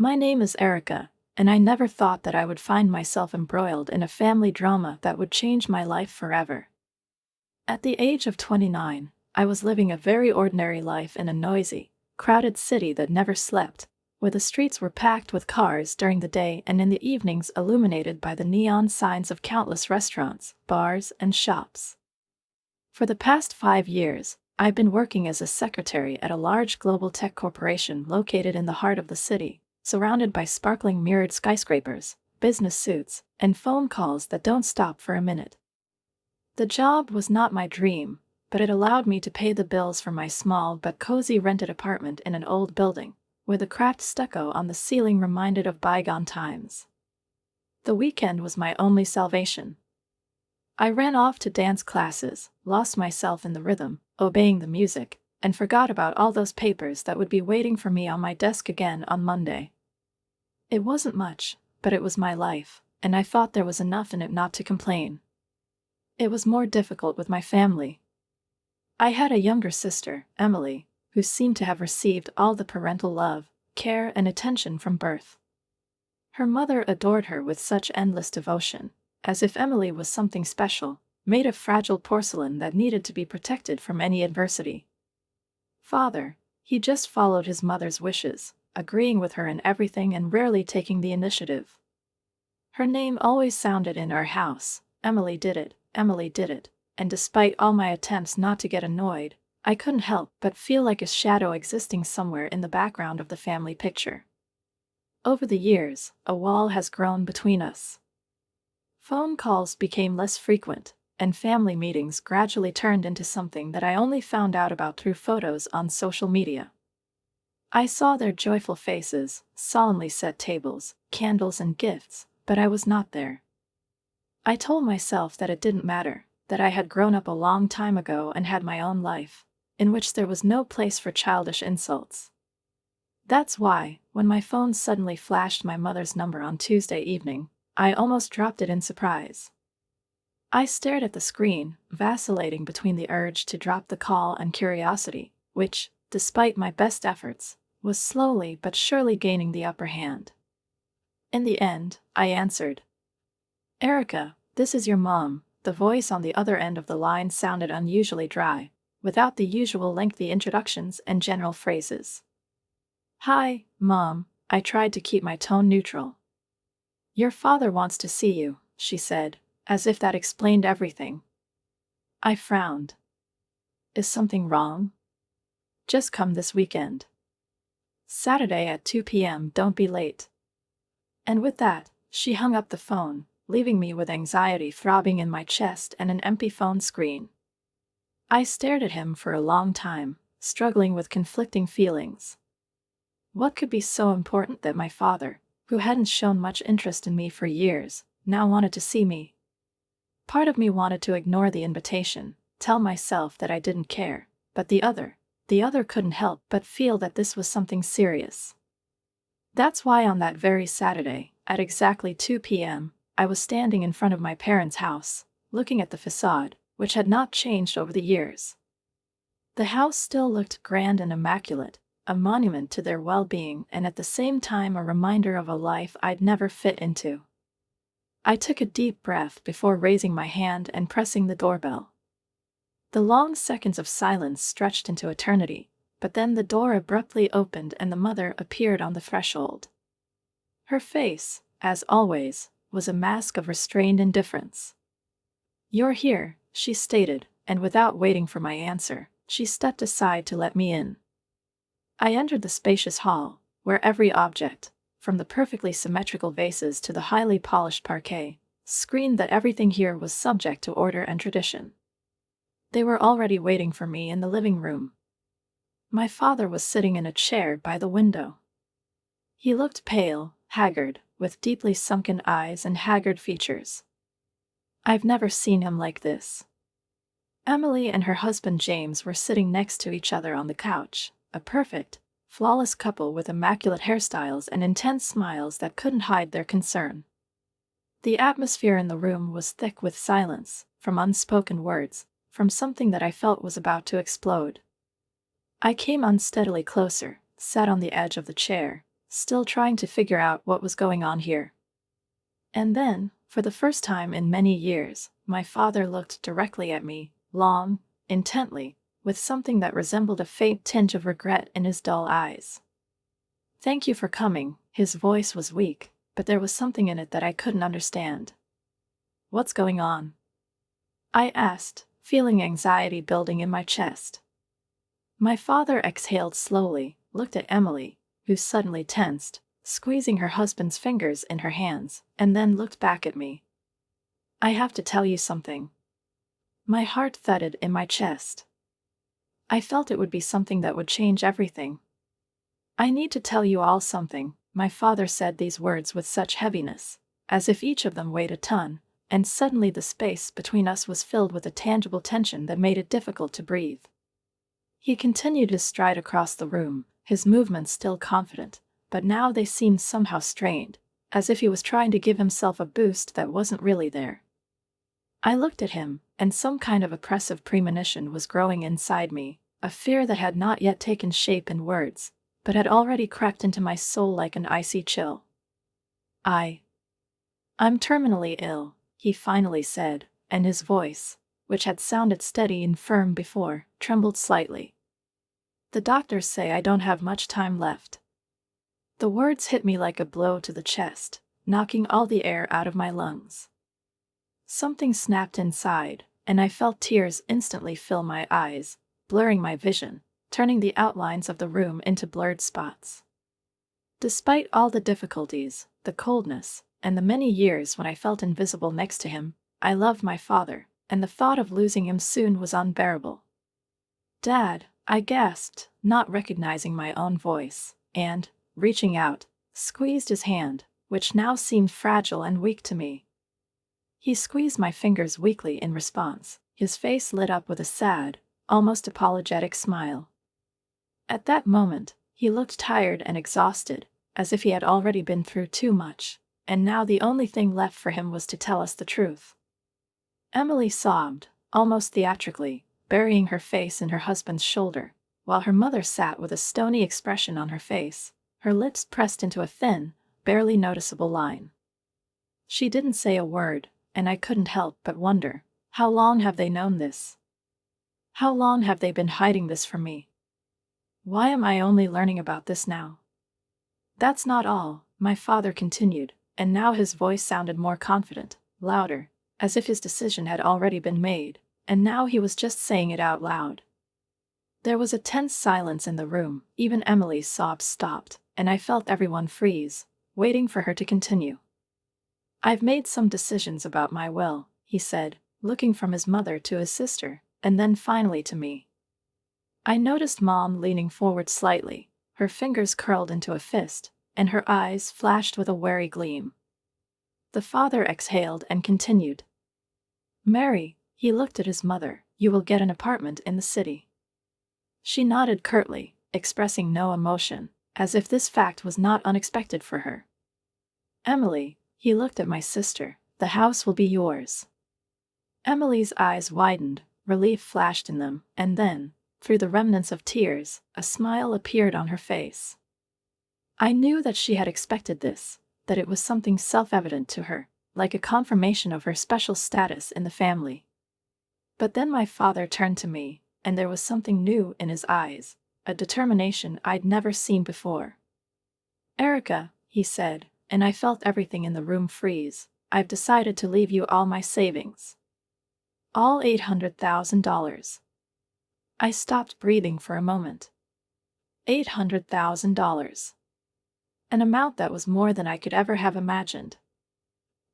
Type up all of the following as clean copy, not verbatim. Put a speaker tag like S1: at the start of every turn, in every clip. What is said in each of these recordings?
S1: My name is Erica, and I never thought that I would find myself embroiled in a family drama that would change my life forever. At the age of 29, I was living a very ordinary life in a noisy, crowded city that never slept, where the streets were packed with cars during the day and in the evenings illuminated by the neon signs of countless restaurants, bars, and shops. For the past 5 years, I've been working as a secretary at a large global tech corporation located in the heart of the city, surrounded by sparkling mirrored skyscrapers, business suits, and phone calls that don't stop for a minute. The job was not my dream, but it allowed me to pay the bills for my small but cozy rented apartment in an old building, where the cracked stucco on the ceiling reminded of bygone times. The weekend was my only salvation. I ran off to dance classes, lost myself in the rhythm, obeying the music, and forgot about all those papers that would be waiting for me on my desk again on Monday. It wasn't much, but it was my life, and I thought there was enough in it not to complain. It was more difficult with my family. I had a younger sister, Emily, who seemed to have received all the parental love, care, and attention from birth. Her mother adored her with such endless devotion, as if Emily was something special, made of fragile porcelain that needed to be protected from any adversity. Father, he just followed his mother's wishes, agreeing with her in everything and rarely taking the initiative. Her name always sounded in our house, Emily did it, and despite all my attempts not to get annoyed, I couldn't help but feel like a shadow existing somewhere in the background of the family picture. Over the years, a wall has grown between us. Phone calls became less frequent, and family meetings gradually turned into something that I only found out about through photos on social media. I saw their joyful faces, solemnly set tables, candles, and gifts, but I was not there. I told myself that it didn't matter, that I had grown up a long time ago and had my own life, in which there was no place for childish insults. That's why, when my phone suddenly flashed my mother's number on Tuesday evening, I almost dropped it in surprise. I stared at the screen, vacillating between the urge to drop the call and curiosity, which, despite my best efforts, was slowly but surely gaining the upper hand. In the end, I answered. "Erica, this is your mom." The voice on the other end of the line sounded unusually dry, without the usual lengthy introductions and general phrases. "Hi, Mom," I tried to keep my tone neutral. "Your father wants to see you," she said, as if that explained everything. I frowned. "Is something wrong?" "Just come this weekend. Saturday at 2 p.m., don't be late." And with that, she hung up the phone, leaving me with anxiety throbbing in my chest and an empty phone screen. I stared at him for a long time, struggling with conflicting feelings. What could be so important that my father, who hadn't shown much interest in me for years, now wanted to see me? Part of me wanted to ignore the invitation, tell myself that I didn't care, but the other couldn't help but feel that this was something serious. That's why on that very Saturday, at exactly 2 p.m., I was standing in front of my parents' house, looking at the facade, which had not changed over the years. The house still looked grand and immaculate, a monument to their well-being and at the same time a reminder of a life I'd never fit into. I took a deep breath before raising my hand and pressing the doorbell. The long seconds of silence stretched into eternity, but then the door abruptly opened and the mother appeared on the threshold. Her face, as always, was a mask of restrained indifference. "You're here," she stated, and without waiting for my answer, she stepped aside to let me in. I entered the spacious hall, where every object, from the perfectly symmetrical vases to the highly polished parquet, screamed that everything here was subject to order and tradition. They were already waiting for me in the living room. My father was sitting in a chair by the window. He looked pale, haggard, with deeply sunken eyes and haggard features. I've never seen him like this. Emily and her husband James were sitting next to each other on the couch, a perfect, flawless couple with immaculate hairstyles and intense smiles that couldn't hide their concern. The atmosphere in the room was thick with silence, from unspoken words, from something that I felt was about to explode. I came unsteadily closer, sat on the edge of the chair, still trying to figure out what was going on here. And then, for the first time in many years, my father looked directly at me, long, intently, with something that resembled a faint tinge of regret in his dull eyes. "Thank you for coming." His voice was weak, but there was something in it that I couldn't understand. "What's going on?" I asked, feeling anxiety building in my chest. My father exhaled slowly, looked at Emily, who suddenly tensed, squeezing her husband's fingers in her hands, and then looked back at me. "I have to tell you something." My heart thudded in my chest. I felt it would be something that would change everything. "I need to tell you all something." My father said these words with such heaviness, as if each of them weighed a ton, and suddenly the space between us was filled with a tangible tension that made it difficult to breathe. He continued his stride across the room, his movements still confident, but now they seemed somehow strained, as if he was trying to give himself a boost that wasn't really there. I looked at him, and some kind of oppressive premonition was growing inside me, a fear that had not yet taken shape in words, but had already crept into my soul like an icy chill. I'm terminally ill," he finally said, and his voice, which had sounded steady and firm before, trembled slightly. "The doctors say I don't have much time left." The words hit me like a blow to the chest, knocking all the air out of my lungs. Something snapped inside, and I felt tears instantly fill my eyes, blurring my vision, turning the outlines of the room into blurred spots. Despite all the difficulties, the coldness, and the many years when I felt invisible next to him, I loved my father, and the thought of losing him soon was unbearable. "Dad," I gasped, not recognizing my own voice, and, reaching out, squeezed his hand, which now seemed fragile and weak to me. He squeezed my fingers weakly in response, his face lit up with a sad, almost apologetic smile. At that moment, he looked tired and exhausted, as if he had already been through too much, and now the only thing left for him was to tell us the truth. Emily sobbed, almost theatrically, burying her face in her husband's shoulder, while her mother sat with a stony expression on her face, her lips pressed into a thin, barely noticeable line. She didn't say a word, and I couldn't help but wonder, how long have they known this? How long have they been hiding this from me? Why am I only learning about this now? "That's not all," my father continued, and now his voice sounded more confident, louder, as if his decision had already been made, and now he was just saying it out loud. There was a tense silence in the room, even Emily's sobs stopped, and I felt everyone freeze, waiting for her to continue. "I've made some decisions about my will," he said, looking from his mother to his sister, and then finally to me. I noticed Mom leaning forward slightly, her fingers curled into a fist, and her eyes flashed with a wary gleam. The father exhaled and continued. "Mary," he looked at his mother, "you will get an apartment in the city." She nodded curtly, expressing no emotion, as if this fact was not unexpected for her. "Emily," he looked at my sister, "the house will be yours." Emily's eyes widened, relief flashed in them, and then, through the remnants of tears, a smile appeared on her face. I knew that she had expected this, that it was something self-evident to her, like a confirmation of her special status in the family. But then my father turned to me, and there was something new in his eyes, a determination I'd never seen before. "Erica," he said, and I felt everything in the room freeze, "I've decided to leave you all my savings. All $800,000. I stopped breathing for a moment. $800,000. An amount that was more than I could ever have imagined.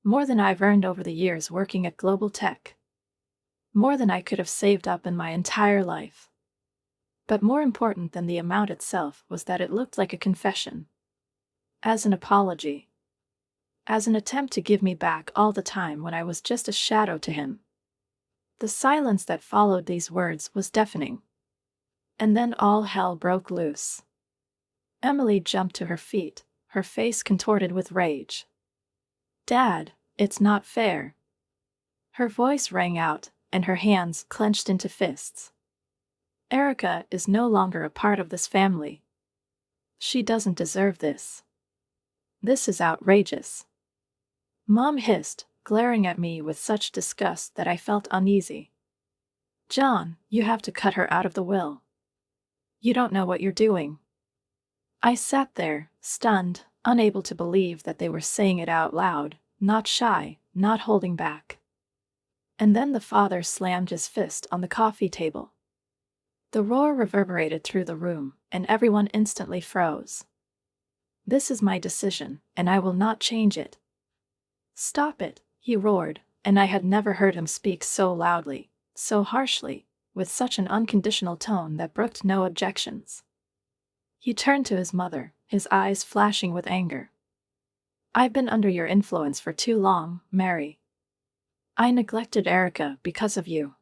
S1: More than I've earned over the years working at Global Tech. More than I could have saved up in my entire life. But more important than the amount itself was that it looked like a confession. As an apology. As an attempt to give me back all the time when I was just a shadow to him. The silence that followed these words was deafening. And then all hell broke loose. Emily jumped to her feet, her face contorted with rage. "Dad, it's not fair." Her voice rang out, and her hands clenched into fists. "Erica is no longer a part of this family. She doesn't deserve this." This is outrageous. Mom hissed, glaring at me with such disgust that I felt uneasy. John, you have to cut her out of the will. You don't know what you're doing. I sat there, stunned, unable to believe that they were saying it out loud, not shy, not holding back. And then the father slammed his fist on the coffee table. The roar reverberated through the room, and everyone instantly froze. This is my decision, and I will not change it. Stop it, he roared, and I had never heard him speak so loudly, so harshly, with such an unconditional tone that brooked no objections. He turned to his mother, his eyes flashing with anger. I've been under your influence for too long, Mary. I neglected Erica because of you.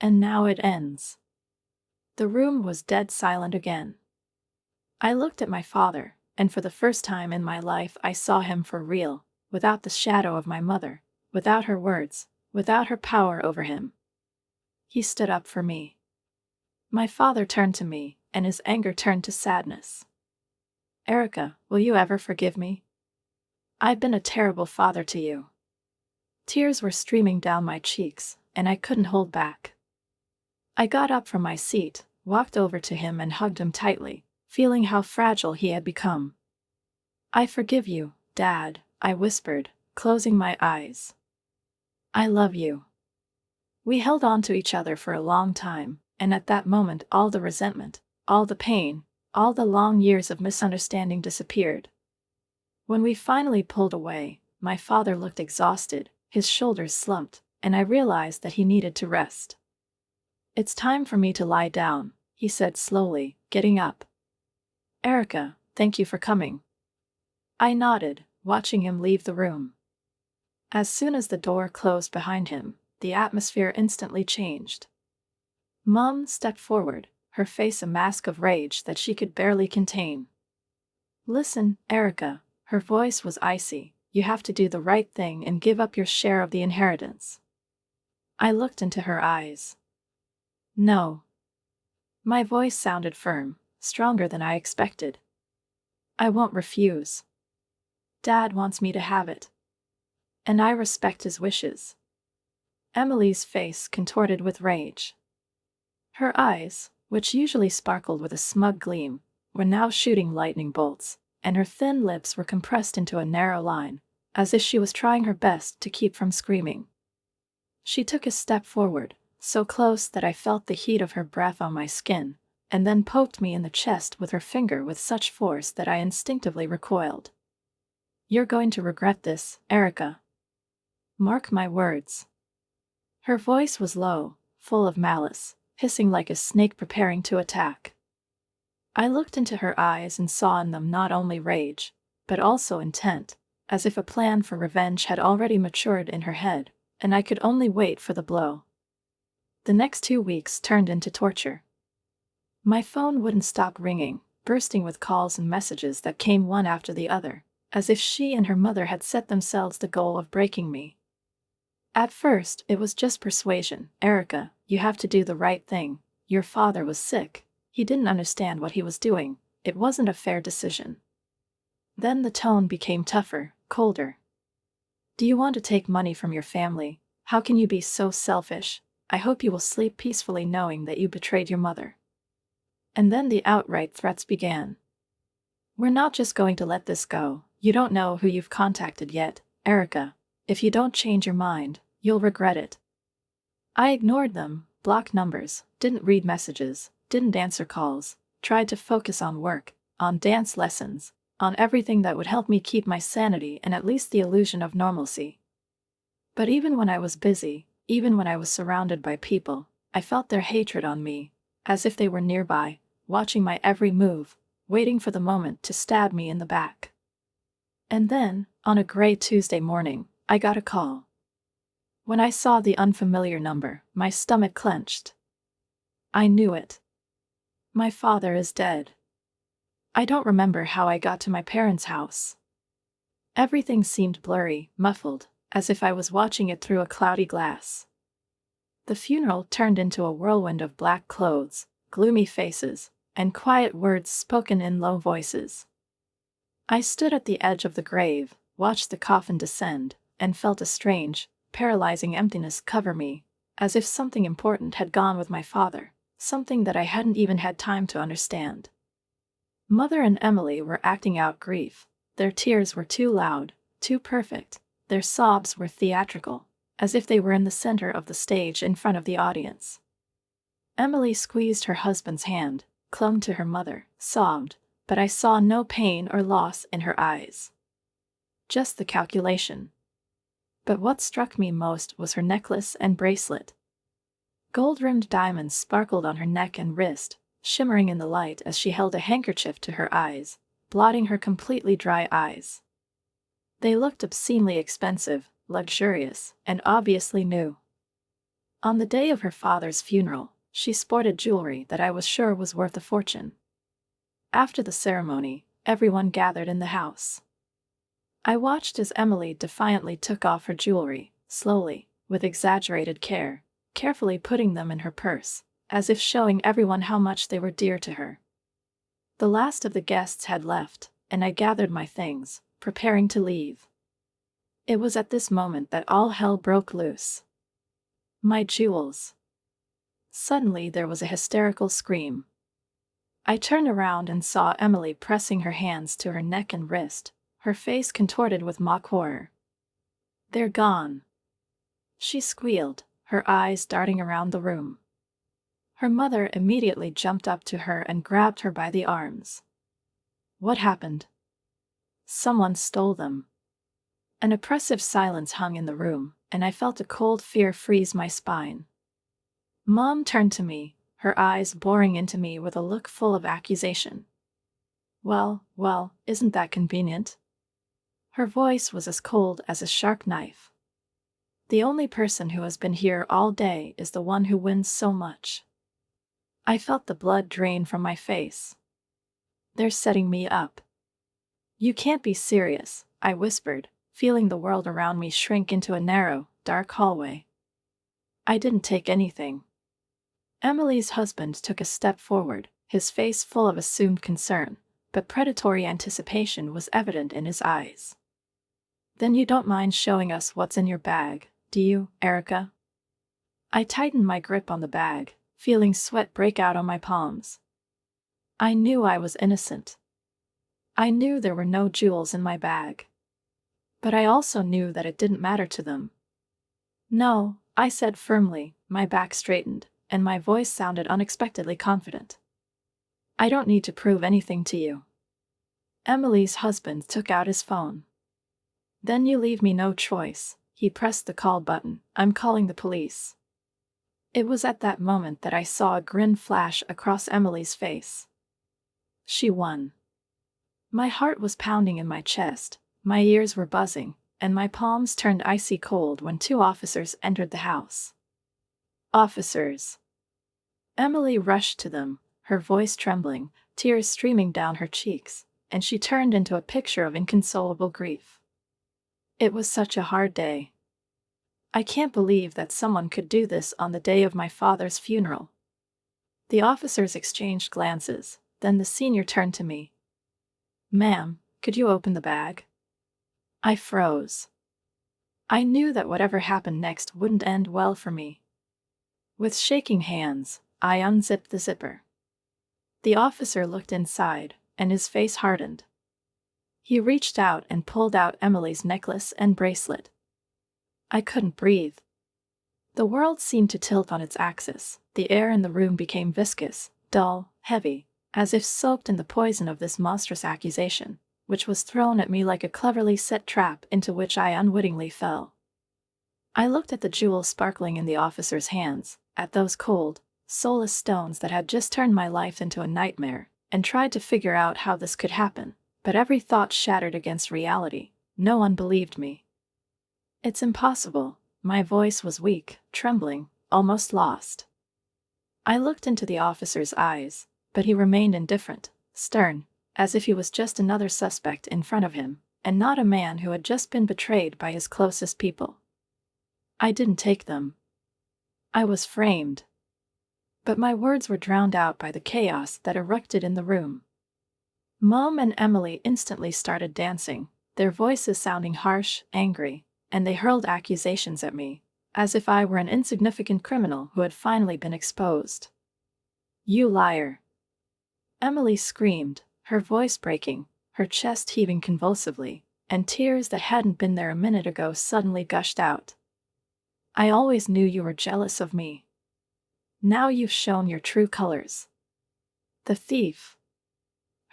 S1: And now it ends. The room was dead silent again. I looked at my father, and for the first time in my life I saw him for real, without the shadow of my mother, without her words, without her power over him. He stood up for me. My father turned to me, and his anger turned to sadness. Erica, will you ever forgive me? I've been a terrible father to you. Tears were streaming down my cheeks, and I couldn't hold back. I got up from my seat, walked over to him and hugged him tightly, feeling how fragile he had become. I forgive you, Dad, I whispered, closing my eyes. I love you. We held on to each other for a long time, and at that moment all the resentment, all the pain, all the long years of misunderstanding disappeared. When we finally pulled away, my father looked exhausted, his shoulders slumped, and I realized that he needed to rest. It's time for me to lie down, he said slowly, getting up. Erica, thank you for coming. I nodded, watching him leave the room. As soon as the door closed behind him, the atmosphere instantly changed. Mom stepped forward, her face a mask of rage that she could barely contain. Listen, Erica, her voice was icy, you have to do the right thing and give up your share of the inheritance. I looked into her eyes. No. My voice sounded firm, stronger than I expected. I won't refuse. Dad wants me to have it. And I respect his wishes. Emily's face contorted with rage. Her eyes, which usually sparkled with a smug gleam, were now shooting lightning bolts, and her thin lips were compressed into a narrow line, as if she was trying her best to keep from screaming. She took a step forward, so close that I felt the heat of her breath on my skin, and then poked me in the chest with her finger with such force that I instinctively recoiled. You're going to regret this, Erica. Mark my words. Her voice was low, full of malice, hissing like a snake preparing to attack. I looked into her eyes and saw in them not only rage, but also intent, as if a plan for revenge had already matured in her head, and I could only wait for the blow. The next 2 weeks turned into torture. My phone wouldn't stop ringing, bursting with calls and messages that came one after the other, as if she and her mother had set themselves the goal of breaking me. At first, it was just persuasion. Erica, you have to do the right thing. Your father was sick. He didn't understand what he was doing. It wasn't a fair decision. Then the tone became tougher, colder. Do you want to take money from your family? How can you be so selfish? I hope you will sleep peacefully knowing that you betrayed your mother. And then the outright threats began. We're not just going to let this go. You don't know who you've contacted yet, Erica. If you don't change your mind, you'll regret it. I ignored them, blocked numbers, didn't read messages, didn't answer calls, tried to focus on work, on dance lessons, on everything that would help me keep my sanity and at least the illusion of normalcy. But even when I was busy, even when I was surrounded by people, I felt their hatred on me, as if they were nearby, watching my every move, waiting for the moment to stab me in the back. And then, on a gray Tuesday morning, I got a call. When I saw the unfamiliar number, my stomach clenched. I knew it. My father is dead. I don't remember how I got to my parents' house. Everything seemed blurry, muffled, as if I was watching it through a cloudy glass. The funeral turned into a whirlwind of black clothes, gloomy faces, and quiet words spoken in low voices. I stood at the edge of the grave, watched the coffin descend, and felt a strange, paralyzing emptiness cover me, as if something important had gone with my father, something that I hadn't even had time to understand. Mother and Emily were acting out grief. Their tears were too loud, too perfect. Their sobs were theatrical, as if they were in the center of the stage in front of the audience. Emily squeezed her husband's hand, clung to her mother, sobbed, but I saw no pain or loss in her eyes. Just the calculation. But what struck me most was her necklace and bracelet. Gold-rimmed diamonds sparkled on her neck and wrist, shimmering in the light as she held a handkerchief to her eyes, blotting her completely dry eyes. They looked obscenely expensive, luxurious, and obviously new. On the day of her father's funeral, she sported jewelry that I was sure was worth a fortune. After the ceremony, everyone gathered in the house. I watched as Emily defiantly took off her jewelry, slowly, with exaggerated care, carefully putting them in her purse, as if showing everyone how much they were dear to her. The last of the guests had left, and I gathered my things, preparing to leave. It was at this moment that all hell broke loose. My jewels. Suddenly there was a hysterical scream. I turned around and saw Emily pressing her hands to her neck and wrist, her face contorted with mock horror. "They're gone," she squealed, her eyes darting around the room. Her mother immediately jumped up to her and grabbed her by the arms. "What happened?" "Someone stole them." An oppressive silence hung in the room, and I felt a cold fear freeze my spine. Mom turned to me, her eyes boring into me with a look full of accusation. Well, isn't that convenient?" Her voice was as cold as a sharp knife. "The only person who has been here all day is the one who wins so much." I felt the blood drain from my face. "They're setting me up." "You can't be serious," I whispered, feeling the world around me shrink into a narrow, dark hallway. "I didn't take anything." Emily's husband took a step forward, his face full of assumed concern, but predatory anticipation was evident in his eyes. "Then you don't mind showing us what's in your bag, do you, Erica?" I tightened my grip on the bag, feeling sweat break out on my palms. I knew I was innocent. I knew there were no jewels in my bag. But I also knew that it didn't matter to them. "No," I said firmly, my back straightened, and my voice sounded unexpectedly confident. "I don't need to prove anything to you." Emily's husband took out his phone. "Then you leave me no choice." He pressed the call button. "I'm calling the police." It was at that moment that I saw a grin flash across Emily's face. She won. My heart was pounding in my chest, my ears were buzzing, and my palms turned icy cold when 2 officers entered the house. "Officers!" Emily rushed to them, her voice trembling, tears streaming down her cheeks, and she turned into a picture of inconsolable grief. It was such a hard day. I can't believe that someone could do this on the day of my father's funeral. The officers exchanged glances, then the senior turned to me. "Ma'am, could you open the bag?" I froze. I knew that whatever happened next wouldn't end well for me. With shaking hands, I unzipped the zipper. The officer looked inside, and his face hardened. He reached out and pulled out Emily's necklace and bracelet. I couldn't breathe. The world seemed to tilt on its axis. The air in the room became viscous, dull, heavy, as if soaked in the poison of this monstrous accusation, which was thrown at me like a cleverly set trap into which I unwittingly fell. I looked at the jewels sparkling in the officer's hands, at those cold, soulless stones that had just turned my life into a nightmare, and tried to figure out how this could happen, but every thought shattered against reality. No one believed me. "It's impossible." My voice was weak, trembling, almost lost. I looked into the officer's eyes, but he remained indifferent, stern, as if he was just another suspect in front of him, and not a man who had just been betrayed by his closest people. "I didn't take them. I was framed." But my words were drowned out by the chaos that erupted in the room. Mom and Emily instantly started dancing, their voices sounding harsh, angry, and they hurled accusations at me, as if I were an insignificant criminal who had finally been exposed. "You liar!" Emily screamed, her voice breaking, her chest heaving convulsively, and tears that hadn't been there a minute ago suddenly gushed out. "I always knew you were jealous of me. Now you've shown your true colors." The thief.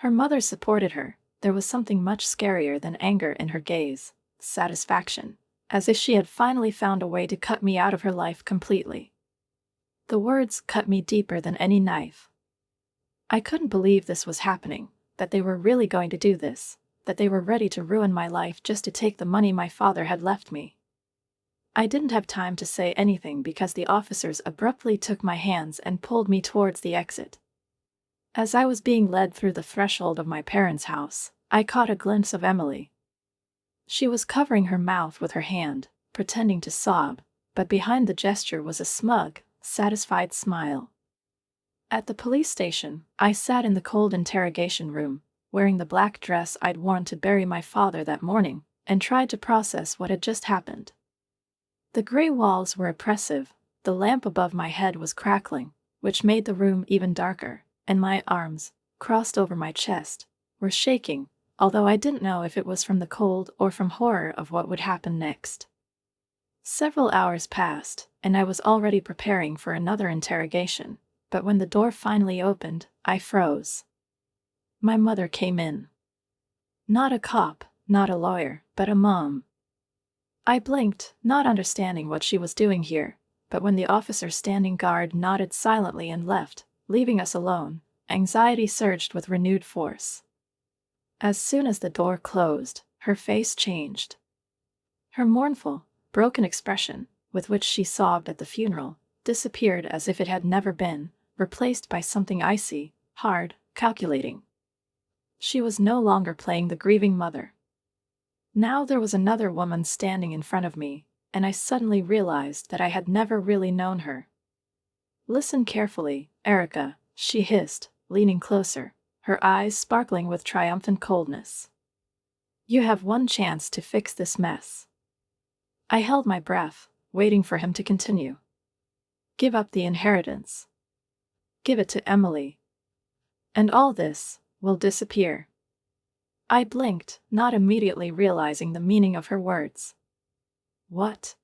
S1: Her mother supported her. There was something much scarier than anger in her gaze, satisfaction, as if she had finally found a way to cut me out of her life completely. The words cut me deeper than any knife. I couldn't believe this was happening, that they were really going to do this, that they were ready to ruin my life just to take the money my father had left me. I didn't have time to say anything because the officers abruptly took my hands and pulled me towards the exit. As I was being led through the threshold of my parents' house, I caught a glimpse of Emily. She was covering her mouth with her hand, pretending to sob, but behind the gesture was a smug, satisfied smile. At the police station, I sat in the cold interrogation room, wearing the black dress I'd worn to bury my father that morning, and tried to process what had just happened. The gray walls were oppressive, the lamp above my head was crackling, which made the room even darker, and my arms, crossed over my chest, were shaking, although I didn't know if it was from the cold or from horror of what would happen next. Several hours passed, and I was already preparing for another interrogation, but when the door finally opened, I froze. My mother came in. Not a cop, not a lawyer, but a mom. I blinked, not understanding what she was doing here, but when the officer standing guard nodded silently and left, leaving us alone, anxiety surged with renewed force. As soon as the door closed, her face changed. Her mournful, broken expression, with which she sobbed at the funeral, disappeared as if it had never been, replaced by something icy, hard, calculating. She was no longer playing the grieving mother. Now there was another woman standing in front of me, and I suddenly realized that I had never really known her. "Listen carefully, Erica," she hissed, leaning closer, her eyes sparkling with triumphant coldness. "You have one chance to fix this mess." I held my breath, waiting for him to continue. "Give up the inheritance. Give it to Emily. And all this will disappear." I blinked, not immediately realizing the meaning of her words. "What?"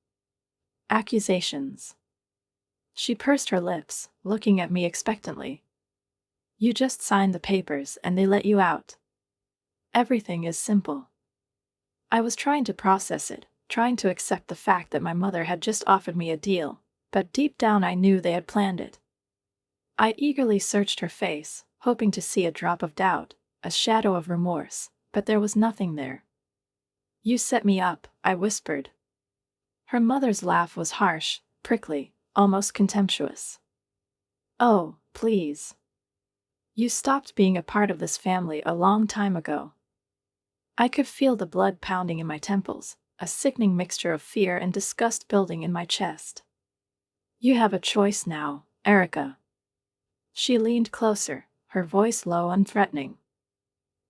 S1: "Accusations." She pursed her lips, looking at me expectantly. "You just signed the papers and they let you out. Everything is simple." I was trying to process it, trying to accept the fact that my mother had just offered me a deal, but deep down I knew they had planned it. I eagerly searched her face, hoping to see a drop of doubt, a shadow of remorse, but there was nothing there. "You set me up," I whispered. Her mother's laugh was harsh, prickly, almost contemptuous. "Oh, please. You stopped being a part of this family a long time ago." I could feel the blood pounding in my temples, a sickening mixture of fear and disgust building in my chest. "You have a choice now, Erica." She leaned closer, her voice low and threatening.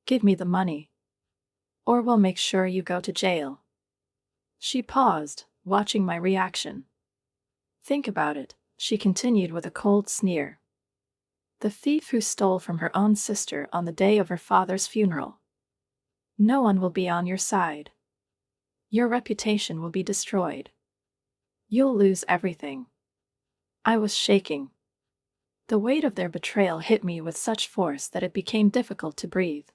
S1: "Give me the money. Or we'll make sure you go to jail." She paused, watching my reaction. "Think about it," she continued with a cold sneer. "The thief who stole from her own sister on the day of her father's funeral. No one will be on your side. Your reputation will be destroyed. You'll lose everything." I was shaking. The weight of their betrayal hit me with such force that it became difficult to breathe.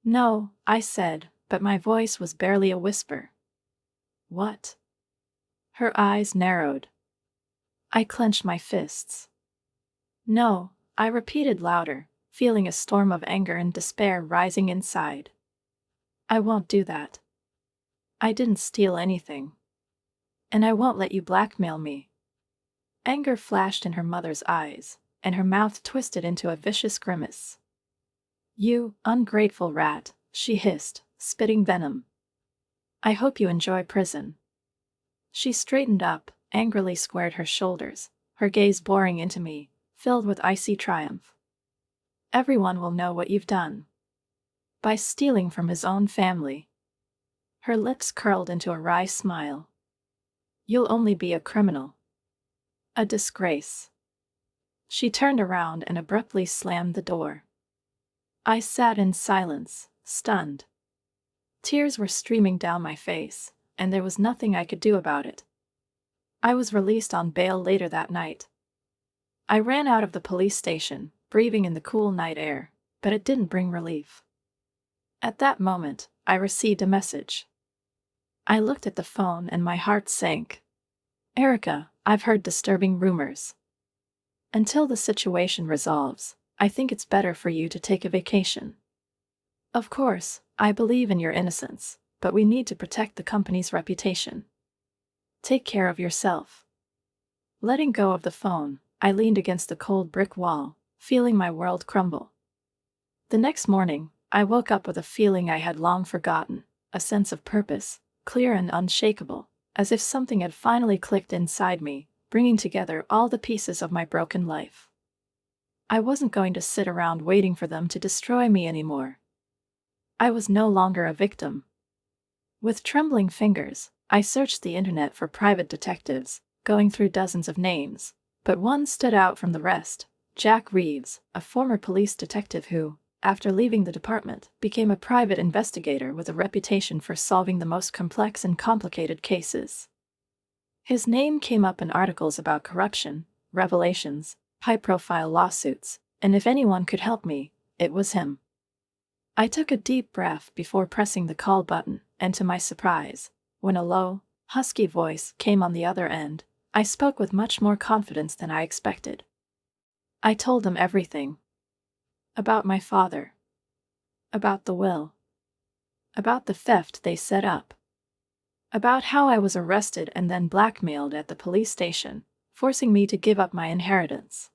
S1: "No," I said, but my voice was barely a whisper. "What?" Her eyes narrowed. I clenched my fists. "No," I repeated louder, feeling a storm of anger and despair rising inside. "I won't do that. I didn't steal anything. And I won't let you blackmail me." Anger flashed in her mother's eyes, and her mouth twisted into a vicious grimace. "You ungrateful rat," she hissed, spitting venom. "I hope you enjoy prison." She straightened up, angrily squared her shoulders, her gaze boring into me, filled with icy triumph. "Everyone will know what you've done. By stealing from his own family. Her lips curled into a wry smile. You'll only be a criminal. A disgrace. She turned around and abruptly slammed the door. I sat in silence, stunned. Tears were streaming down my face, and there was nothing I could do about it. I was released on bail later that night. I ran out of the police station, breathing in the cool night air, but it didn't bring relief. At that moment, I received a message. I looked at the phone and my heart sank. Erica, I've heard disturbing rumors. Until the situation resolves, I think it's better for you to take a vacation. Of course, I believe in your innocence, but we need to protect the company's reputation. Take care of yourself. Letting go of the phone, I leaned against the cold brick wall, feeling my world crumble. The next morning, I woke up with a feeling I had long forgotten, a sense of purpose, clear and unshakable, as if something had finally clicked inside me, bringing together all the pieces of my broken life. I wasn't going to sit around waiting for them to destroy me anymore. I was no longer a victim. With trembling fingers, I searched the internet for private detectives, going through dozens of names, but one stood out from the rest: Jack Reeves, a former police detective who, after leaving the department, became a private investigator with a reputation for solving the most complex and complicated cases. His name came up in articles about corruption, revelations, high-profile lawsuits, and if anyone could help me, it was him. I took a deep breath before pressing the call button, and to my surprise, when a low, husky voice came on the other end, I spoke with much more confidence than I expected. I told them everything. About my father. About the will. About the theft they set up. About how I was arrested and then blackmailed at the police station, forcing me to give up my inheritance.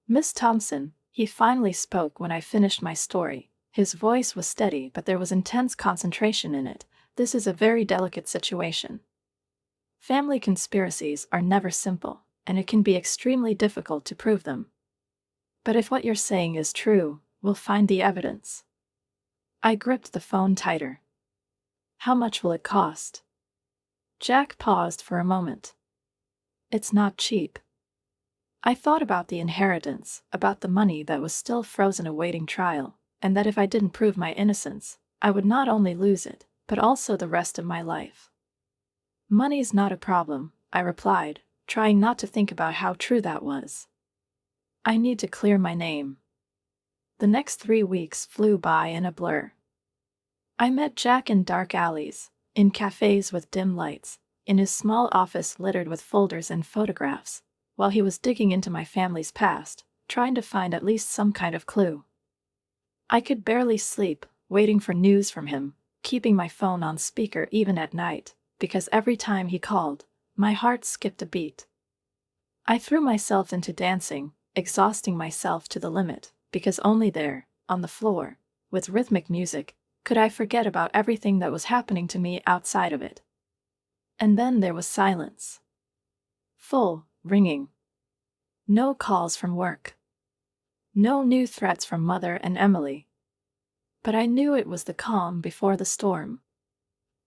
S1: Miss Thompson, he finally spoke when I finished my story. His voice was steady, but there was intense concentration in it. This is a very delicate situation. Family conspiracies are never simple, and it can be extremely difficult to prove them. But if what you're saying is true, we'll find the evidence. I gripped the phone tighter. How much will it cost? Jack paused for a moment. It's not cheap. I thought about the inheritance, about the money that was still frozen awaiting trial, and that if I didn't prove my innocence, I would not only lose it, but also the rest of my life. Money's not a problem, I replied, trying not to think about how true that was. I need to clear my name. The next 3 weeks flew by in a blur. I met Jack in dark alleys, in cafes with dim lights, in his small office littered with folders and photographs, while he was digging into my family's past, trying to find at least some kind of clue. I could barely sleep, waiting for news from him, keeping my phone on speaker even at night, because every time he called, my heart skipped a beat. I threw myself into dancing, exhausting myself to the limit, because only there, on the floor, with rhythmic music, could I forget about everything that was happening to me outside of it. And then there was silence. Full, ringing. No calls from work. No new threats from Mother and Emily. But I knew it was the calm before the storm.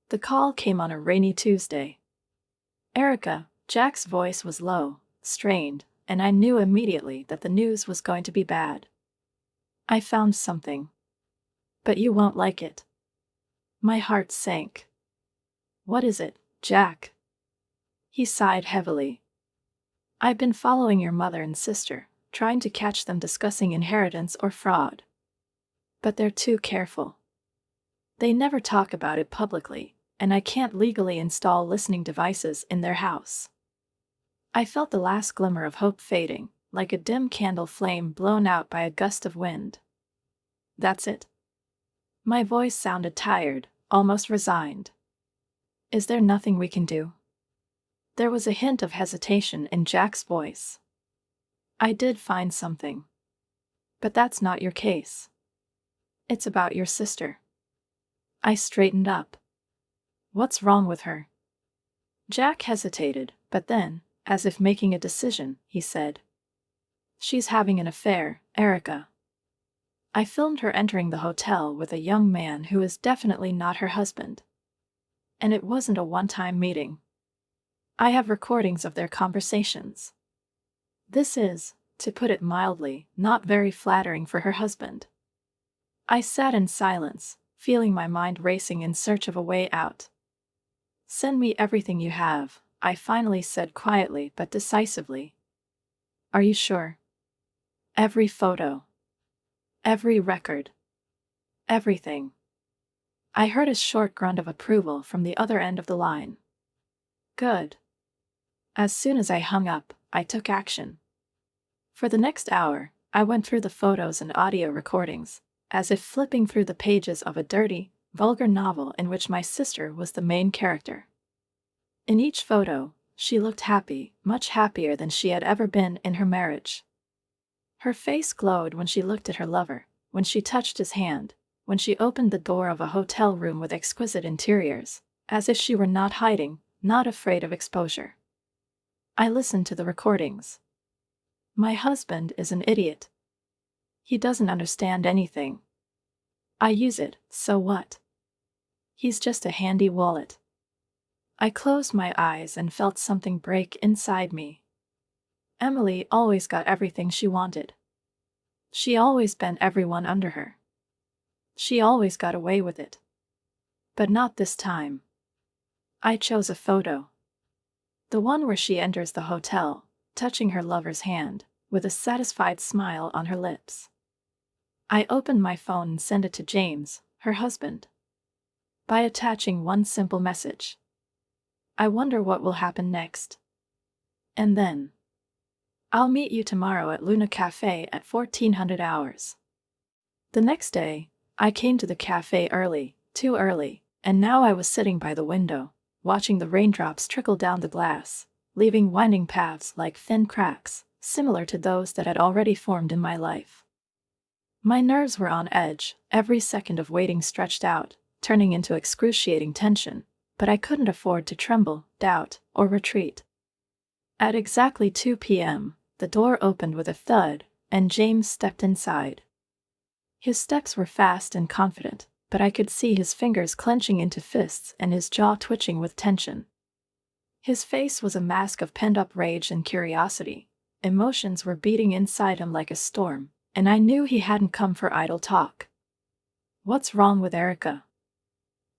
S1: The call came on a rainy Tuesday. Erica, Jack's voice was low, strained, and I knew immediately that the news was going to be bad. I found something. But you won't like it. My heart sank. What is it, Jack? He sighed heavily. I've been following your mother and sister, trying to catch them discussing inheritance or fraud. But they're too careful. They never talk about it publicly, and I can't legally install listening devices in their house. I felt the last glimmer of hope fading, like a dim candle flame blown out by a gust of wind. That's it. My voice sounded tired, almost resigned. Is there nothing we can do? There was a hint of hesitation in Jack's voice. I did find something. But that's not your case. It's about your sister. I straightened up. What's wrong with her? Jack hesitated, but then, as if making a decision, he said, She's having an affair, Erica. I filmed her entering the hotel with a young man who is definitely not her husband. And it wasn't a one-time meeting. I have recordings of their conversations. This is, to put it mildly, not very flattering for her husband. I sat in silence, feeling my mind racing in search of a way out. "Send me everything you have," I finally said quietly but decisively. "Are you sure? Every photo. Every record. Everything." I heard a short grunt of approval from the other end of the line. Good. As soon as I hung up, I took action. For the next hour, I went through the photos and audio recordings, as if flipping through the pages of a dirty, vulgar novel in which my sister was the main character. In each photo, she looked happy, much happier than she had ever been in her marriage. Her face glowed when she looked at her lover, when she touched his hand, when she opened the door of a hotel room with exquisite interiors, as if she were not hiding, not afraid of exposure. I listened to the recordings. My husband is an idiot. He doesn't understand anything. I use it, so what? He's just a handy wallet. I closed my eyes and felt something break inside me. Emily always got everything she wanted. She always bent everyone under her. She always got away with it. But not this time. I chose a photo. The one where she enters the hotel, touching her lover's hand, with a satisfied smile on her lips. I opened my phone and sent it to James, her husband. By attaching one simple message. "I wonder what will happen next." And then, "I'll meet you tomorrow at Luna Cafe at 1400 hours." The next day, I came to the cafe early, too early, and now I was sitting by the window, watching the raindrops trickle down the glass, leaving winding paths like thin cracks, similar to those that had already formed in my life. My nerves were on edge, every second of waiting stretched out, turning into excruciating tension, but I couldn't afford to tremble, doubt, or retreat. At exactly 2 p.m., the door opened with a thud, and James stepped inside. His steps were fast and confident, but I could see his fingers clenching into fists and his jaw twitching with tension. His face was a mask of pent-up rage and curiosity. Emotions were beating inside him like a storm, and I knew he hadn't come for idle talk. "What's wrong with Erica?"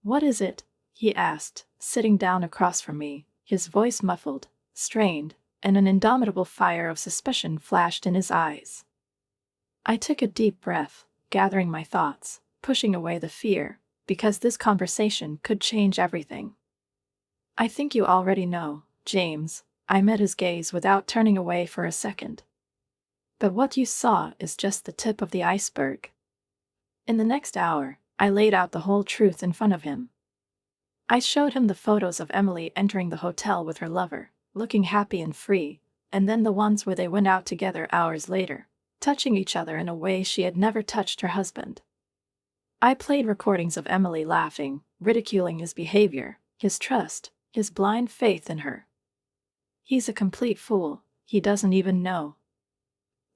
S1: "What is it?" he asked, sitting down across from me, his voice muffled, strained, and an indomitable fire of suspicion flashed in his eyes. I took a deep breath, gathering my thoughts, pushing away the fear, because this conversation could change everything. "I think you already know, James." I met his gaze without turning away for a second. "But what you saw is just the tip of the iceberg." In the next hour, I laid out the whole truth in front of him. I showed him the photos of Emily entering the hotel with her lover, looking happy and free, and then the ones where they went out together hours later, touching each other in a way she had never touched her husband. I played recordings of Emily laughing, ridiculing his behavior, his trust, his blind faith in her. "He's a complete fool, he doesn't even know.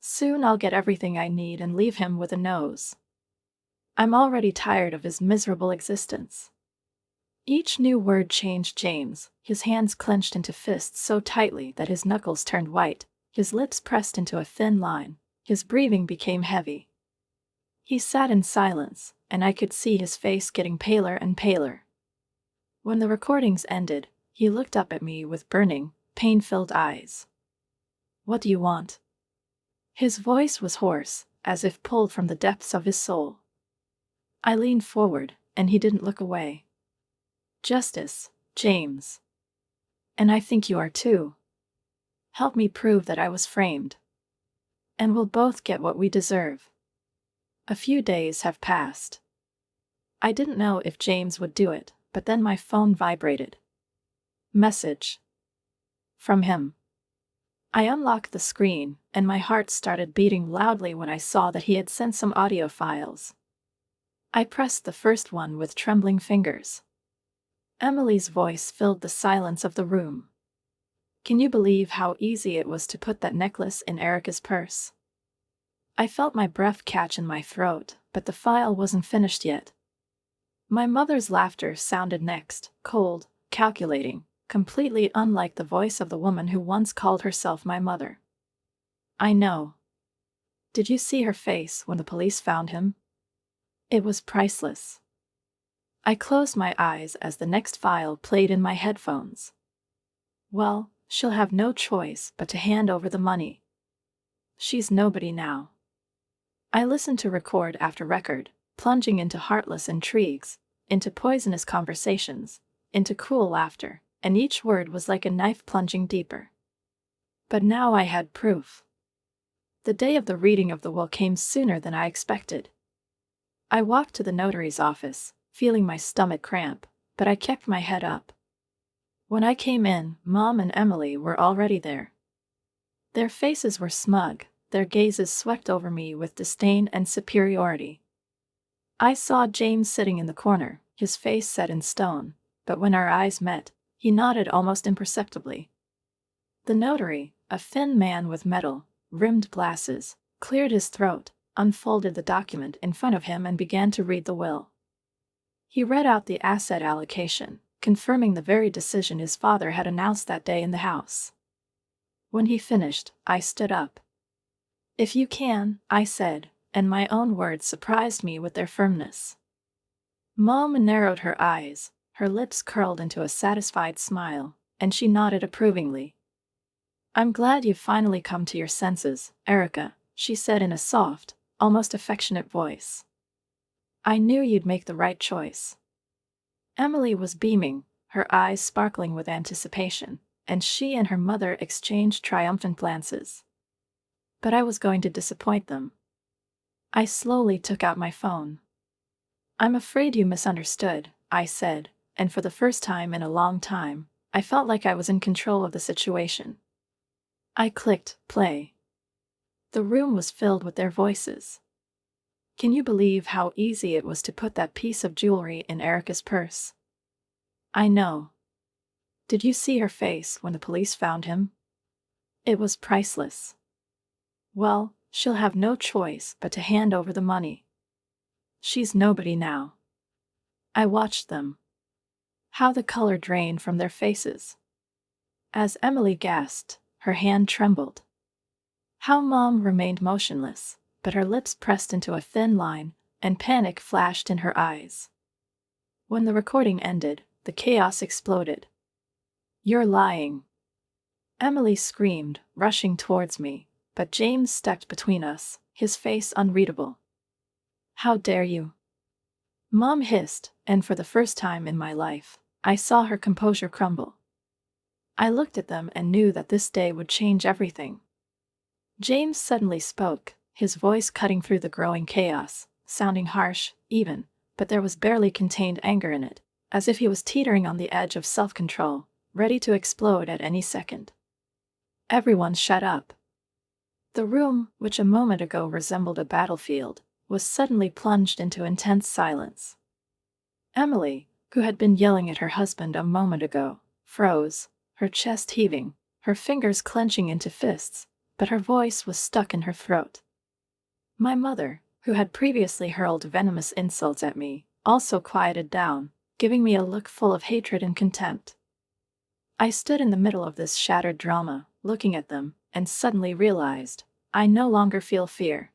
S1: Soon I'll get everything I need and leave him with a nose. I'm already tired of his miserable existence." Each new word changed James, his hands clenched into fists so tightly that his knuckles turned white, his lips pressed into a thin line, his breathing became heavy. He sat in silence, and I could see his face getting paler and paler. When the recordings ended, he looked up at me with burning, pain-filled eyes. "What do you want?" His voice was hoarse, as if pulled from the depths of his soul. I leaned forward, and he didn't look away. "Justice, James. And I think you are too. Help me prove that I was framed. And we'll both get what we deserve." A few days have passed. I didn't know if James would do it, but then my phone vibrated. Message. From him. I unlocked the screen, and my heart started beating loudly when I saw that he had sent some audio files. I pressed the first one with trembling fingers. Emily's voice filled the silence of the room. "Can you believe how easy it was to put that necklace in Erica's purse? I felt my breath catch in my throat, but the file wasn't finished yet. My mother's laughter sounded next, cold, calculating, completely unlike the voice of the woman who once called herself my mother. I know. Did you see her face when the police found him? It was priceless. I closed my eyes as the next file played in my headphones. Well, she'll have no choice but to hand over the money. She's nobody now. I listened to record after record, plunging into heartless intrigues, into poisonous conversations, into cruel laughter, and each word was like a knife plunging deeper. But now I had proof. The day of the reading of the will came sooner than I expected. I walked to the notary's office, feeling my stomach cramp, but I kept my head up. When I came in, Mom and Emily were already there. Their faces were smug, their gazes swept over me with disdain and superiority. I saw James sitting in the corner, his face set in stone, but when our eyes met, he nodded almost imperceptibly. The notary, a thin man with metal-rimmed glasses, cleared his throat, unfolded the document in front of him and began to read the will. He read out the asset allocation, confirming the very decision his father had announced that day in the house. When he finished, I stood up. "If you can," I said, and my own words surprised me with their firmness. Mom narrowed her eyes, her lips curled into a satisfied smile, and she nodded approvingly. "I'm glad you've finally come to your senses, Erica," she said in a soft, almost affectionate voice. "I knew you'd make the right choice." Emily was beaming, her eyes sparkling with anticipation, and she and her mother exchanged triumphant glances. But I was going to disappoint them. I slowly took out my phone. "I'm afraid you misunderstood," I said, and for the first time in a long time, I felt like I was in control of the situation. I clicked play. The room was filled with their voices. Can you believe how easy it was to put that piece of jewelry in Erica's purse? I know. Did you see her face when the police found him? It was priceless. Well, she'll have no choice but to hand over the money. She's nobody now. I watched them. How the color drained from their faces. As Emily gasped, her hand trembled. How Mom remained motionless, but her lips pressed into a thin line, and panic flashed in her eyes. When the recording ended, the chaos exploded. "You're lying!" Emily screamed, rushing towards me, but James stepped between us, his face unreadable. "How dare you!" Mom hissed, and for the first time in my life, I saw her composure crumble. I looked at them and knew that this day would change everything. James suddenly spoke, his voice cutting through the growing chaos, sounding harsh, even, but there was barely contained anger in it, as if he was teetering on the edge of self-control, ready to explode at any second. Everyone shut up. The room, which a moment ago resembled a battlefield, was suddenly plunged into intense silence. Emily, who had been yelling at her husband a moment ago, froze, her chest heaving, her fingers clenching into fists, but her voice was stuck in her throat. My mother, who had previously hurled venomous insults at me, also quieted down, giving me a look full of hatred and contempt. I stood in the middle of this shattered drama, looking at them, and suddenly realized, I no longer feel fear.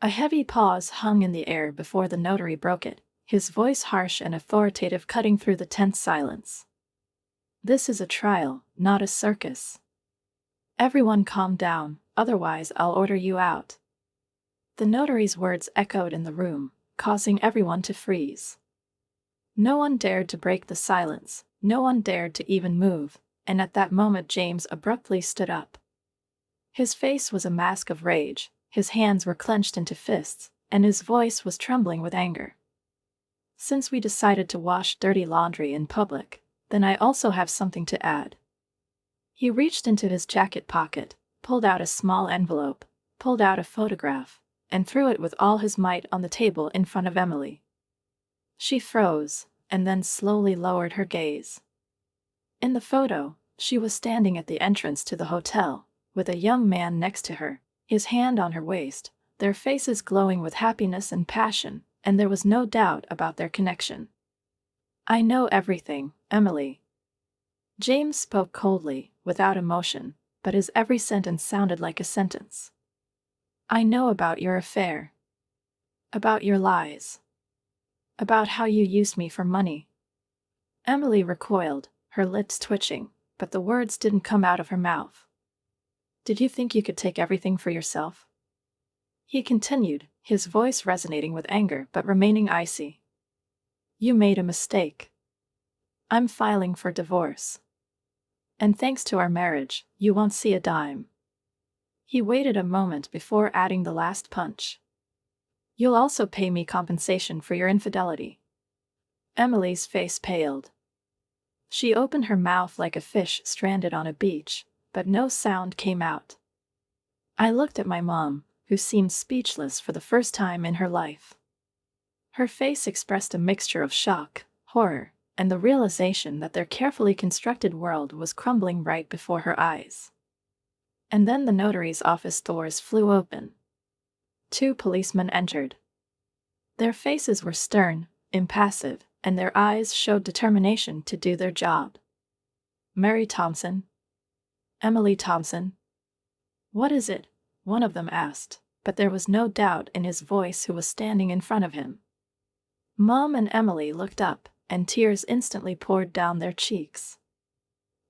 S1: A heavy pause hung in the air before the notary broke it, his voice harsh and authoritative cutting through the tense silence. "This is a trial, not a circus. Everyone calm down, otherwise I'll order you out." The notary's words echoed in the room, causing everyone to freeze. No one dared to break the silence, no one dared to even move, and at that moment James abruptly stood up. His face was a mask of rage, his hands were clenched into fists, and his voice was trembling with anger. "Since we decided to wash dirty laundry in public, then I also have something to add." He reached into his jacket pocket, pulled out a small envelope, pulled out a photograph, and threw it with all his might on the table in front of Emily. She froze, and then slowly lowered her gaze. In the photo, she was standing at the entrance to the hotel, with a young man next to her, his hand on her waist, their faces glowing with happiness and passion, and there was no doubt about their connection. "I know everything, Emily." James spoke coldly, without emotion, but his every sentence sounded like a sentence. "I know about your affair. About your lies. About how you used me for money." Emily recoiled, her lips twitching, but the words didn't come out of her mouth. "Did you think you could take everything for yourself?" He continued, his voice resonating with anger but remaining icy. "You made a mistake. I'm filing for divorce. And thanks to our marriage, you won't see a dime." He waited a moment before adding the last punch. "You'll also pay me compensation for your infidelity." Emily's face paled. She opened her mouth like a fish stranded on a beach, but no sound came out. I looked at my mom, who seemed speechless for the first time in her life. Her face expressed a mixture of shock, horror, and the realization that their carefully constructed world was crumbling right before her eyes. And then the notary's office doors flew open. 2 policemen entered. Their faces were stern, impassive, and their eyes showed determination to do their job. "Mary Thompson?" "Emily Thompson?" "What is it?" one of them asked, but there was no doubt in his voice who was standing in front of him. Mom and Emily looked up, and tears instantly poured down their cheeks.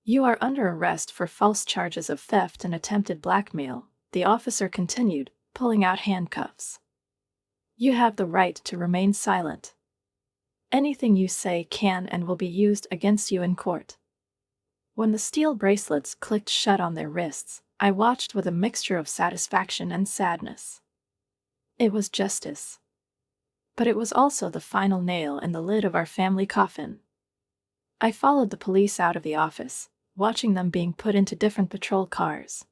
S1: "You are under arrest for false charges of theft and attempted blackmail," the officer continued, pulling out handcuffs. "You have the right to remain silent. Anything you say can and will be used against you in court." When the steel bracelets clicked shut on their wrists, I watched with a mixture of satisfaction and sadness. It was justice. But it was also the final nail in the lid of our family coffin. I followed the police out of the office, watching them being put into different patrol cars.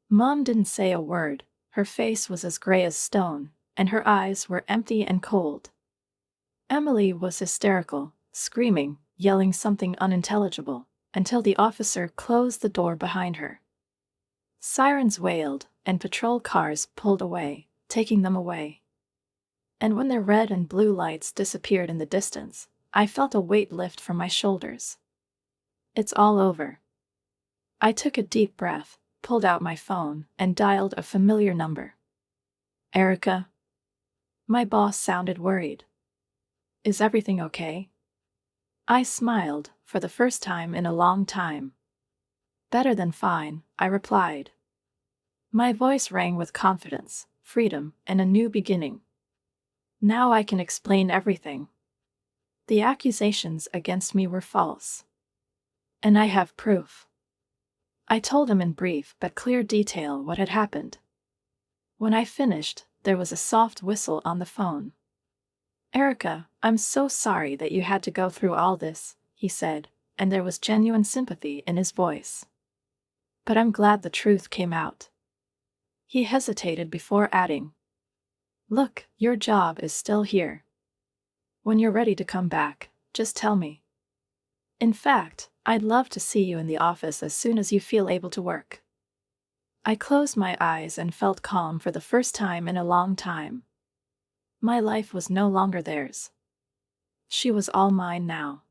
S1: Mom didn't say a word, her face was as gray as stone, and her eyes were empty and cold. Emily was hysterical, screaming, yelling something unintelligible, until the officer closed the door behind her. Sirens wailed, and patrol cars pulled away, taking them away. And when their red and blue lights disappeared in the distance, I felt a weight lift from my shoulders. It's all over. I took a deep breath, pulled out my phone, and dialed a familiar number. "Erica?" My boss sounded worried. "Is everything okay?" I smiled, for the first time in a long time. "Better than fine," I replied. My voice rang with confidence, freedom, and a new beginning. "Now I can explain everything. The accusations against me were false. And I have proof." I told him in brief but clear detail what had happened. When I finished, there was a soft whistle on the phone. "Erica, I'm so sorry that you had to go through all this," he said, and there was genuine sympathy in his voice. "But I'm glad the truth came out." He hesitated before adding, "Look, your job is still here. When you're ready to come back, just tell me. In fact, I'd love to see you in the office as soon as you feel able to work." I closed my eyes and felt calm for the first time in a long time. My life was no longer theirs. She was all mine now.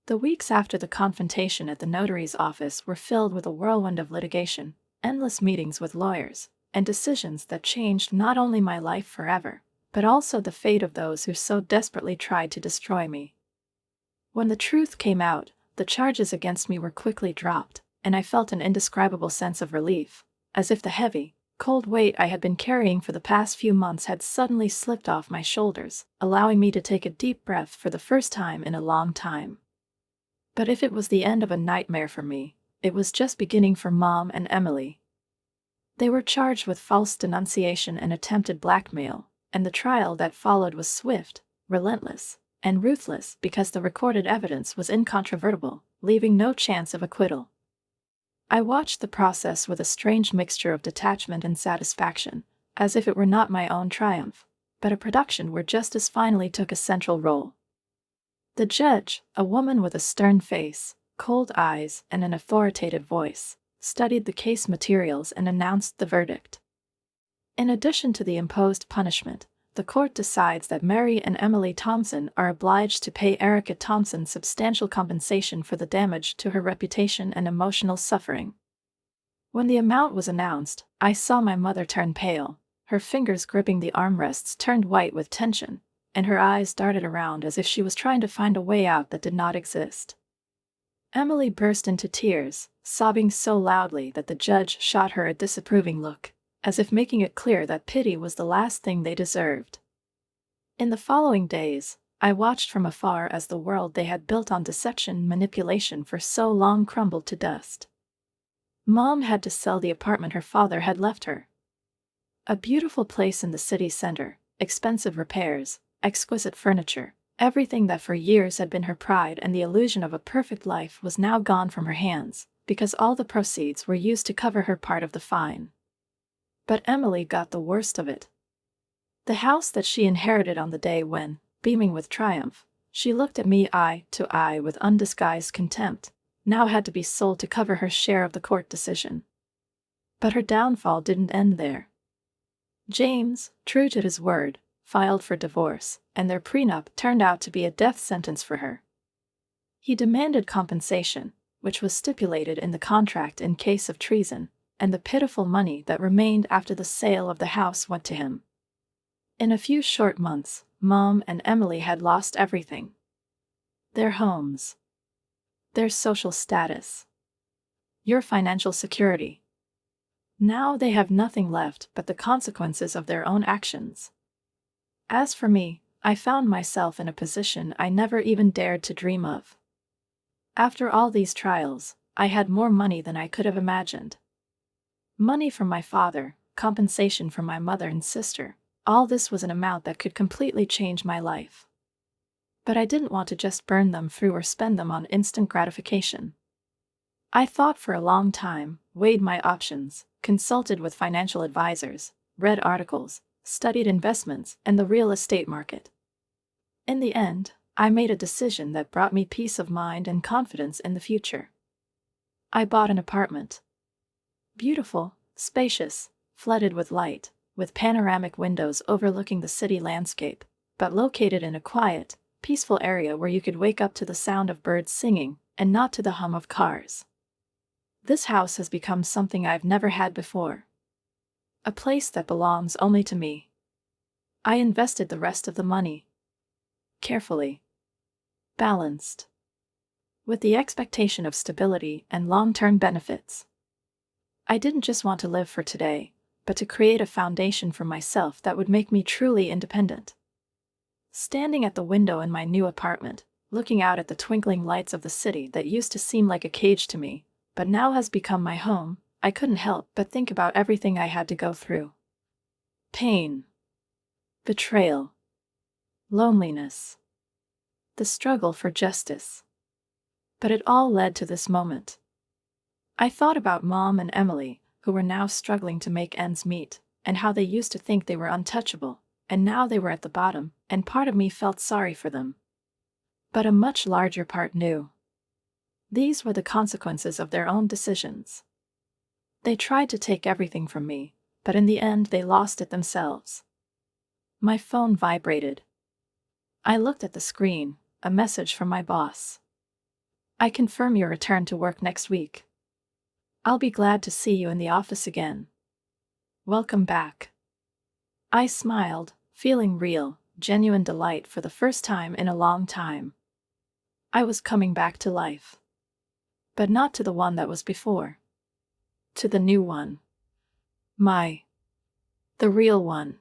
S1: The weeks after the confrontation at the notary's office were filled with a whirlwind of litigation, endless meetings with lawyers, and decisions that changed not only my life forever, but also the fate of those who so desperately tried to destroy me. When the truth came out, the charges against me were quickly dropped, and I felt an indescribable sense of relief, as if the heavy, cold weight I had been carrying for the past few months had suddenly slipped off my shoulders, allowing me to take a deep breath for the first time in a long time. But if it was the end of a nightmare for me, it was just beginning for Mom and Emily. They were charged with false denunciation and attempted blackmail, and the trial that followed was swift, relentless, and ruthless because the recorded evidence was incontrovertible, leaving no chance of acquittal. I watched the process with a strange mixture of detachment and satisfaction, as if it were not my own triumph, but a production where justice finally took a central role. The judge, a woman with a stern face, cold eyes, and an authoritative voice, studied the case materials and announced the verdict. In addition to the imposed punishment, the court decides that Mary and Emily Thompson are obliged to pay Erica Thompson substantial compensation for the damage to her reputation and emotional suffering. When the amount was announced, I saw my mother turn pale. Her fingers gripping the armrests turned white with tension, and her eyes darted around as if she was trying to find a way out that did not exist. Emily burst into tears, sobbing so loudly that the judge shot her a disapproving look, as if making it clear that pity was the last thing they deserved. In the following days, I watched from afar as the world they had built on deception and manipulation for so long crumbled to dust. Mom had to sell the apartment her father had left her. A beautiful place in the city center, expensive repairs, exquisite furniture, everything that for years had been her pride and the illusion of a perfect life was now gone from her hands, because all the proceeds were used to cover her part of the fine. But Emily got the worst of it. The house that she inherited on the day when, beaming with triumph, she looked at me eye to eye with undisguised contempt, now had to be sold to cover her share of the court decision. But her downfall didn't end there. James, true to his word, filed for divorce, and their prenup turned out to be a death sentence for her. He demanded compensation, which was stipulated in the contract in case of treason, and the pitiful money that remained after the sale of the house went to him. In a few short months, Mom and Emily had lost everything. Their homes, their social status, your financial security. Now they have nothing left but the consequences of their own actions. As for me, I found myself in a position I never even dared to dream of. After all these trials, I had more money than I could have imagined. Money from my father, compensation from my mother and sister, all this was an amount that could completely change my life. But I didn't want to just burn them through or spend them on instant gratification. I thought for a long time, weighed my options, consulted with financial advisors, read articles, studied investments and the real estate market. In the end, I made a decision that brought me peace of mind and confidence in the future. I bought an apartment. Beautiful, spacious, flooded with light, with panoramic windows overlooking the city landscape, but located in a quiet, peaceful area where you could wake up to the sound of birds singing and not to the hum of cars. This house has become something I've never had before. A place that belongs only to me. I invested the rest of the money. Carefully. Balanced. With the expectation of stability and long-term benefits. I didn't just want to live for today, but to create a foundation for myself that would make me truly independent. Standing at the window in my new apartment, looking out at the twinkling lights of the city that used to seem like a cage to me, but now has become my home, I couldn't help but think about everything I had to go through. Pain. Betrayal. Loneliness. The struggle for justice. But it all led to this moment. I thought about Mom and Emily, who were now struggling to make ends meet, and how they used to think they were untouchable, and now they were at the bottom, and part of me felt sorry for them. But a much larger part knew. These were the consequences of their own decisions. They tried to take everything from me, but in the end they lost it themselves. My phone vibrated. I looked at the screen, a message from my boss. I confirm your return to work next week. I'll be glad to see you in the office again. Welcome back. I smiled, feeling real, genuine delight for the first time in a long time. I was coming back to life. But not to the one that was before. To the new one. The real one.